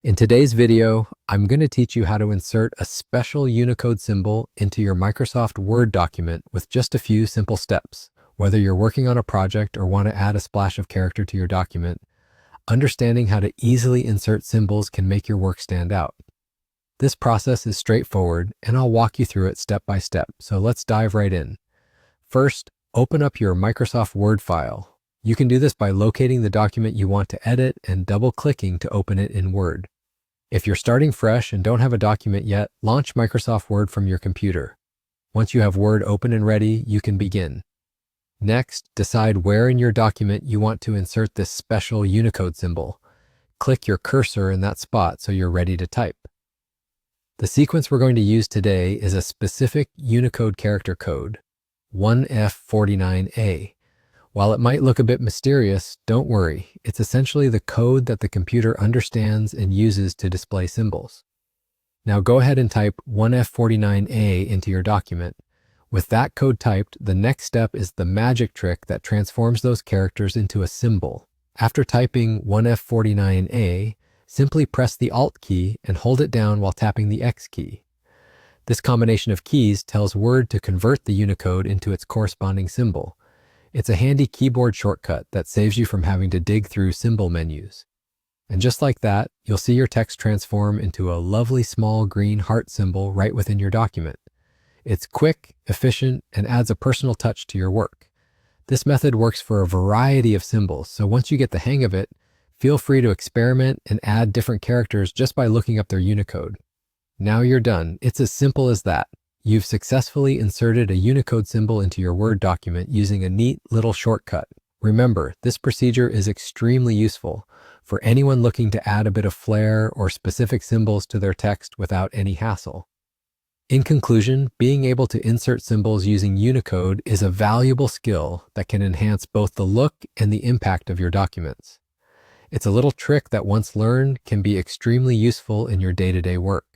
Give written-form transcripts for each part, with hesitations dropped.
In today's video, I'm going to teach you how to insert a special Unicode symbol into your Microsoft Word document with just a few simple steps. Whether you're working on a project or want to add a splash of character to your document, understanding how to easily insert symbols can make your work stand out. This process is straightforward, and I'll walk you through it step by step, so let's dive right in. First, open up your Microsoft Word file. You can do this by locating the document you want to edit and double-clicking to open it in Word. If you're starting fresh and don't have a document yet, launch Microsoft Word from your computer. Once you have Word open and ready, you can begin. Next, decide where in your document you want to insert this special Unicode symbol. Click your cursor in that spot so you're ready to type. The sequence we're going to use today is a specific Unicode character code, 1F49A. While it might look a bit mysterious, don't worry. It's essentially the code that the computer understands and uses to display symbols. Now go ahead and type 1F49A into your document. With that code typed, the next step is the magic trick that transforms those characters into a symbol. After typing 1F49A, simply press the Alt key and hold it down while tapping the X key. This combination of keys tells Word to convert the Unicode into its corresponding symbol. It's a handy keyboard shortcut that saves you from having to dig through symbol menus. And just like that, you'll see your text transform into a lovely small green heart symbol right within your document. It's quick, efficient, and adds a personal touch to your work. This method works for a variety of symbols, so once you get the hang of it, feel free to experiment and add different characters just by looking up their Unicode. Now you're done. It's as simple as that. You've successfully inserted a Unicode symbol into your Word document using a neat little shortcut. Remember, this procedure is extremely useful for anyone looking to add a bit of flair or specific symbols to their text without any hassle. In conclusion, being able to insert symbols using Unicode is a valuable skill that can enhance both the look and the impact of your documents. It's a little trick that once learned can be extremely useful in your day-to-day work.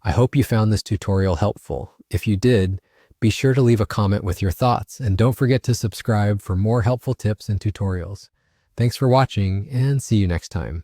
I hope you found this tutorial helpful. If you did, be sure to leave a comment with your thoughts, and don't forget to subscribe for more helpful tips and tutorials. Thanks for watching, and see you next time.